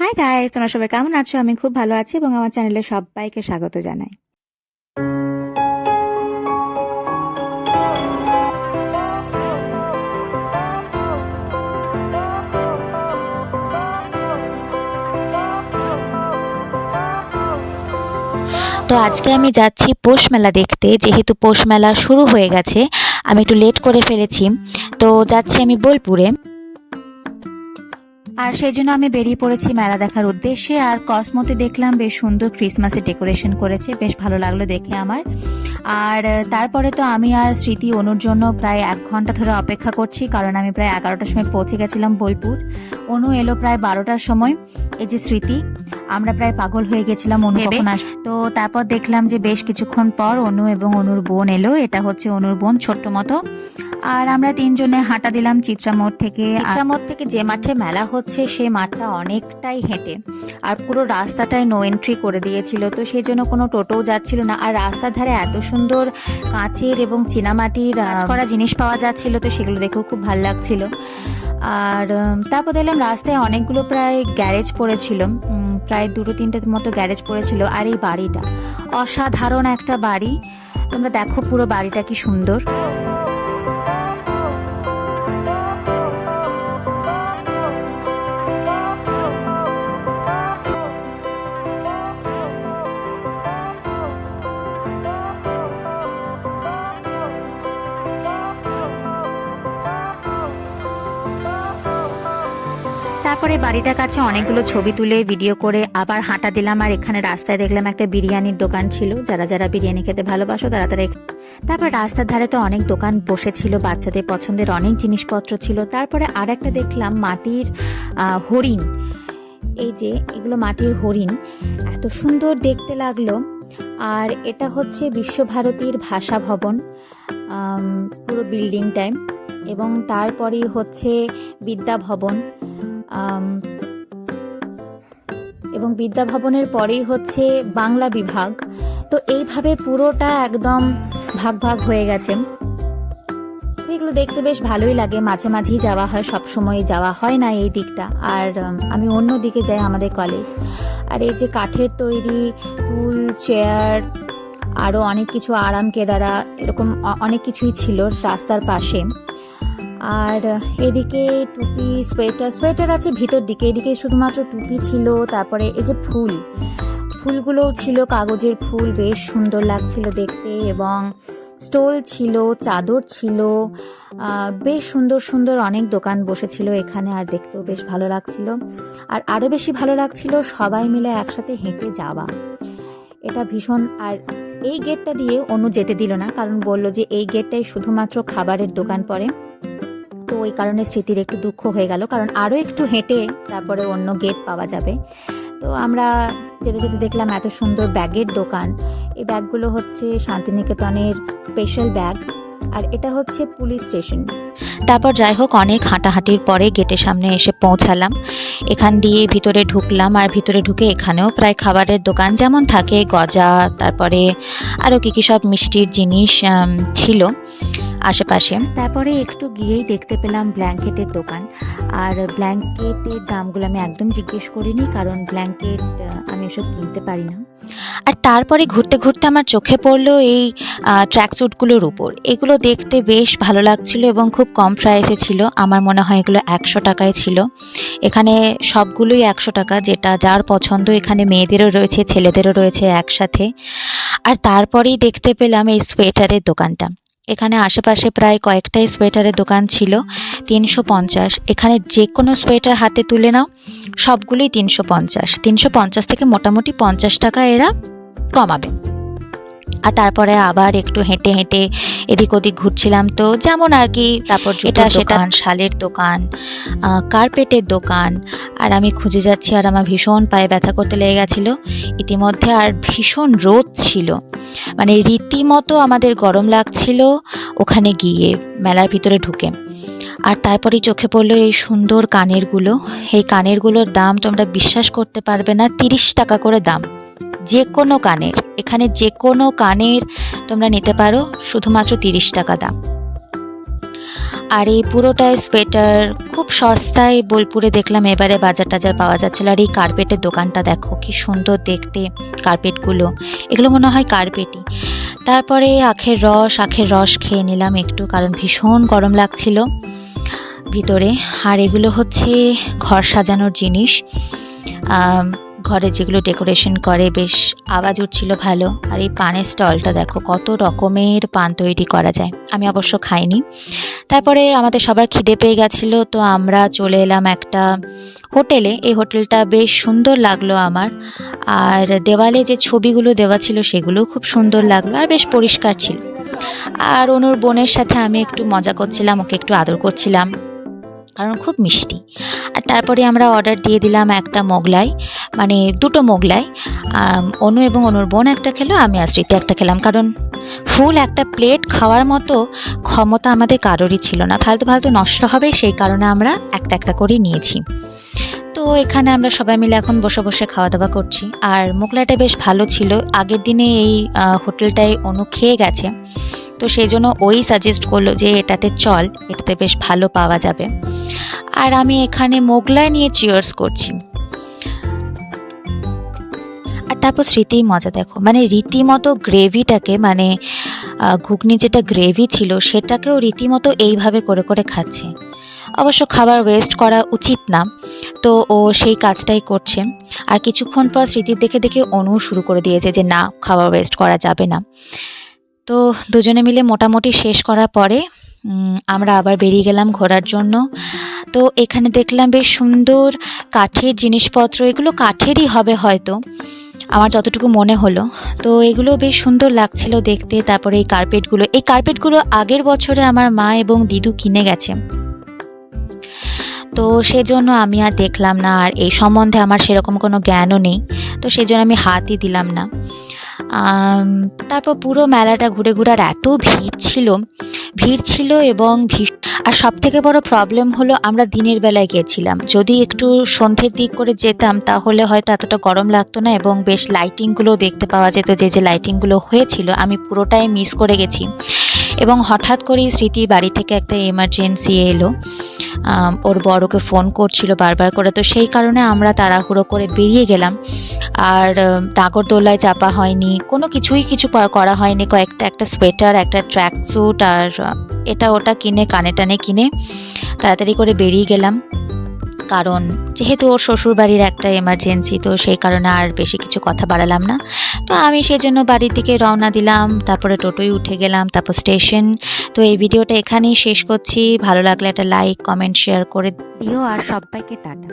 Hi guys, তোমরা সবাই কেমন আছো? আমি খুব ভালো আছি এবং আমার চ্যানেলে সবাইকে স্বাগত জানাই। তো আজকে আমি যাচ্ছি পৌষ মেলা দেখতে। যেহেতু পৌষ মেলা শুরু হয়ে গেছে, আমি একটু লেট করে ফেলেছি, তো যাচ্ছি আমি বোলপুরে। আর সেই জন্য আমি বেরিয়ে পড়েছি মেলা দেখার উদ্দেশ্যে। আর কসমোতে দেখলাম বেশ সুন্দর ক্রিসমাসের ডেকোরেশন করেছে, বেশ ভালো লাগলো দেখে আমার। আর তারপরে তো আমি আর স্মৃতি অনুর জন্য প্রায় 1 ঘন্টা ধরে অপেক্ষা করছি, কারণ আমি প্রায় 11টার সময় পৌঁছে গেছিলাম বোলপুর। অনু এলো প্রায় 12টার সময়। এই যে স্মৃতি, আমরা প্রায় পাগল হয়ে গেছিলাম অনু কখন আসবে। তো তারপর দেখলাম যে বেশ কিছুক্ষণ পর অনু এবং অনুর বোন এলো। এটা হচ্ছে অনুর বোন ছোট্ট মতো। আর আমরা তিনজনে হাঁটা দিলাম চিত্রামোড় থেকে। চিত্রামোড় থেকে যে মাঠে মেলা হচ্ছে সেই মাঠটা অনেকটাই হেঁটে, আর পুরো রাস্তাটায় নো এন্ট্রি করে দিয়েছিল, তো সেই জন্য কোনো টোটোও যাচ্ছিল না। আর রাস্তার ধারে এত সুন্দর কাঁচের এবং চীনামাটির কাজ করা জিনিস পাওয়া যাচ্ছিল, তো সেগুলো দেখেও খুব ভালো লাগছিল। আর তারপর দেখলাম রাস্তায় অনেকগুলো প্রায় গ্যারেজ পড়েছিল, প্রায় 2-3টে মতো গ্যারেজ পড়েছিল। আর এই বাড়িটা অসাধারণ একটা বাড়ি, তোমরা দেখো পুরো বাড়িটা কি সুন্দর। তারপরে বাড়িটার কাছে অনেকগুলো ছবি তুলে ভিডিও করে আবার হাঁটা দিলাম। আর এখানে রাস্তায় দেখলাম একটা বিরিয়ানির দোকান ছিল, যারা যারা বিরিয়ানি খেতে ভালোবাসো তারা তারা তারপর রাস্তার ধারে তো অনেক দোকান বসেছিল, বাচ্চাদের পছন্দের অনেক জিনিসপত্র ছিল। তারপরে আর একটা দেখলাম মাটির হরিণ। এই যে এগুলো মাটির হরিণ, এত সুন্দর দেখতে লাগলো। আর এটা হচ্ছে বিশ্বভারতীর ভাষা ভবন, পুরো বিল্ডিংটায়। এবং তারপরেই হচ্ছে বিদ্যা ভবন, এবং বিদ্যা ভবনের পরেই হচ্ছে বাংলা বিভাগ। তো এইভাবে পুরোটা একদম ভাগ ভাগ হয়ে গেছে। এগুলো দেখতে বেশ ভালোই লাগে, মাঝে মাঝেই যাওয়া হয়, সব সময় যাওয়া হয় না এই দিকটা। আর আমি অন্য দিকে যাই, আমাদের কলেজ। আর এই যে কাঠের তৈরি টুল, চেয়ার, আরও অনেক কিছু, আরাম কেদারা, এরকম অনেক কিছুই ছিল রাস্তার পাশে। আর এদিকে টুপি, সোয়েটার আছে ভিতর দিকে, এদিকে শুধুমাত্র টুপি ছিল। তারপরে এই যে ফুলগুলোও ছিল, কাগজের ফুল, বেশ সুন্দর লাগছিল দেখতে। এবং স্টোল ছিল, চাদর ছিল, বেশ সুন্দর সুন্দর অনেক দোকান বসেছিল এখানে। আর দেখতেও বেশ ভালো লাগছিল। আর আরও বেশি ভালো লাগছিল সবাই মিলে একসাথে হেঁটে যাওয়া, এটা ভীষণ। আর এই গেটটা দিয়ে অনু যেতে দিল না, কারণ বলল যে এই গেটটাই শুধুমাত্র খাবারের দোকান পড়ে। তো ওই কারণে স্মৃতির একটু দুঃখ হয়ে গেল, কারণ আরও একটু হেঁটে তারপরে অন্য গেট পাওয়া যাবে। তো আমরা যেতে যেতে দেখলাম এত সুন্দর ব্যাগের দোকান। এই ব্যাগগুলো হচ্ছে শান্তিনিকেতনের স্পেশাল ব্যাগ। আর এটা হচ্ছে পুলিশ স্টেশন। তারপর যাই হোক, অনেক হাঁটাহাঁটির পরে গেটের সামনে এসে পৌঁছালাম। এখান দিয়ে ভিতরে ঢুকলাম, আর ভিতরে ঢুকে এখানেও প্রায় খাবারের দোকান যেমন থাকে, গজা, তারপরে আরও কী সব মিষ্টির জিনিস ছিল আশেপাশে। তারপরে একটু গিয়েই দেখতে পেলাম ব্ল্যাঙ্কেটের দোকান। আর ব্ল্যাঙ্কেটের দামগুলো আমি একদম জিজ্ঞেস করিনি, কারণ ব্ল্যাঙ্কেট আমি এসব কিনতে পারি না। আর তারপরে ঘুরতে ঘুরতে আমার চোখে পড়লো এই ট্র্যাকস্যুটগুলোর উপর। এগুলো দেখতে বেশ ভালো লাগছিল এবং খুব কম প্রাইসে ছিল। আমার মনে হয় এগুলো 100 টাকায় ছিল। এখানে সবগুলোই 100 টাকা, যেটা যার পছন্দ। এখানে মেয়েদেরও রয়েছে, ছেলেদেরও রয়েছে একসাথে। আর তারপরেই দেখতে পেলাম এই সোয়েটারের দোকানটা। এখানে আশেপাশে প্রায় কয়েকটাই সোয়েটারের দোকান ছিল। 350, এখানে যে কোনো সোয়েটার হাতে তুলে নাও, সবগুলোই 350 থেকে মোটামুটি 50 টাকা এরা কমাবে। আর তারপরে আবার একটু হেঁটে হেঁটে এদিক ওদিক ঘুরছিলাম, তো যেমন আর কি। তারপর এটা সেটা শালের দোকান, কার্পেটের দোকান। আর আমি খুঁজে যাচ্ছি, আর আমার ভীষণ পায়ে ব্যথা করতে লেগে গেছিলো ইতিমধ্যে। আর ভীষণ রোদ ছিল, মানে রীতিমতো আমাদের গরম লাগছিল ওখানে গিয়ে, মেলার ভিতরে ঢুকে। আর তারপরেই চোখে পড়লো এই সুন্দর কানেরগুলো। এই কানেরগুলোর দাম তোমরা বিশ্বাস করতে পারবে না, 30 টাকা করে দাম। যে কোনো কানের, এখানে যে কোনো কানের তোমরা নিতে পারো, শুধুমাত্র 30 টাকা দাম। আর এই পুরোটাই সোয়েটার খুব সস্তায় বোলপুরে দেখলাম এবারে বাজার টাজার পাওয়া যাচ্ছিল। আর এই কার্পেটের দোকানটা দেখো কি সুন্দর দেখতে, কার্পেটগুলো এগুলো মনে হয় কার্পেটই। তারপরে আখের রস খেয়ে নিলাম একটু, কারণ ভীষণ গরম লাগছিল ভিতরে। আর এগুলো হচ্ছে ঘর সাজানোর জিনিস, ঘরে যেগুলো ডেকোরেশন করে, বেশ আওয়াজ উঠছিল ভালো। আর এই পানের স্টলটা দেখো, কত রকমের পান তৈরি করা যায়, আমি অবশ্য খাইনি। তারপরে আমাদের সবার খিদে পেয়ে গেছিল, তো আমরা চলে এলাম একটা হোটেলে। এই হোটেলটা বেশ সুন্দর লাগলো আমার, আর দেওয়ালে যে ছবিগুলো দেওয়া ছিল সেগুলোও খুব সুন্দর লাগলো, আর বেশ পরিষ্কার ছিল। আর অনুর বোনের সাথে আমি একটু মজা করছিলাম, ওকে একটু আদর করছিলাম, কারণ খুব মিষ্টি। আর তারপরে আমরা অর্ডার দিয়ে দিলাম একটা মোগলাই, মানে দুটো মোগলাই। অনু এবং অনুর বোন একটা খেলো, আমি আর স্মৃতি একটা খেলাম, কারণ ফুল একটা প্লেট খাওয়ার মতো ক্ষমতা আমাদের কারোরই ছিল না, ফালতু ফালতু নষ্ট হবে, সেই কারণে আমরা একটা একটা করে নিয়েছি। তো এখানে আমরা সবাই মিলে এখন বসে বসে খাওয়া দাওয়া করছি। আর মোগলাইটা বেশ ভালো ছিল, আগের দিনে এই হোটেলটায় অনু খেয়ে গেছে, তো সেই জন্য ওই সাজেস্ট করলো যে এটাতে চল, এটাতে বেশ ভালো পাওয়া যাবে। আর আমি এখানে মোগলাই নিয়ে চিয়ার্স করছি। আর তারপর স্মৃতির মজা দেখো, মানে রীতিমতো গ্রেভিটাকে, মানে ঘুগনি যেটা গ্রেভি ছিল সেটাকেও রীতিমতো এইভাবে করে করে খাচ্ছে। অবশ্য খাবার ওয়েস্ট করা উচিত না, তো ও সেই কাজটাই করছে। আর কিছুক্ষণ পর স্মৃতির দেখে দেখে অনু শুরু করে দিয়েছে যে না, খাবার ওয়েস্ট করা যাবে না। তো দুজনে মিলে মোটামুটি শেষ করার পরে আমরা আবার বেরিয়ে গেলাম ঘোরার জন্য। তো এখানে দেখলাম বেশ সুন্দর কাঠের জিনিসপত্র, এগুলো কাঠেরই হবে হয়তো, আমার যতটুকু মনে হলো। তো এগুলো বেশ সুন্দর লাগছিল দেখতে। তারপরে এই কার্পেটগুলো আগের বছরে আমার মা এবং দিদু কিনে গেছে, তো সেজন্য আমি আর দেখলাম না, আর এই সম্বন্ধে আমার সেরকম কোনো জ্ঞানও নেই, তো সেজন্য আমি হাতই দিলাম না। তারপর পুরো মেলাটা ঘুরে ঘুরে, আর এত ভিড় ছিল এবং আর সব থেকে বড় প্রবলেম হলো আমরা দিনের বেলায় গিয়েছিলাম, যদি একটু সন্ধ্যের দিক করে যেতাম তাহলে হয়তো এতটা গরম লাগতো না, এবং বেশ লাইটিংগুলো দেখতে পাওয়া যেত, যে লাইটিংগুলো হয়েছিল আমি পুরোটাই মিস করে গেছি। এবং হঠাৎ করেই স্মৃতির বাড়ি থেকে একটা এমার্জেন্সি এলো, ওর বড়কে ফোন করছিল বারবার করে, তো সেই কারণে আমরা তাড়াহুড়ো করে বেরিয়ে গেলাম। আর নাগরদোলায় চাপা হয়নি, কিছু করা হয়নি, একটা সোয়েটার, একটা ট্র্যাক স্যুট আর এটা ওটা কিনে, কানে টানে কিনে তাড়াতাড়ি করে বেরিয়ে গেলাম, কারণ যেহেতু ওর শ্বশুরবাড়ির একটা এমার্জেন্সি, তো সেই কারণে আর বেশি কিছু কথা বাড়ালাম না। তো আমি সেজন্য বাড়ির দিকে রওনা দিলাম, তারপরে টোটোয় উঠে গেলাম, তারপর স্টেশন। তো এই ভিডিওটা এখানেই শেষ করছি, ভালো লাগলে একটা লাইক কমেন্ট শেয়ার করে দিও, আর সবাইকে টাটা।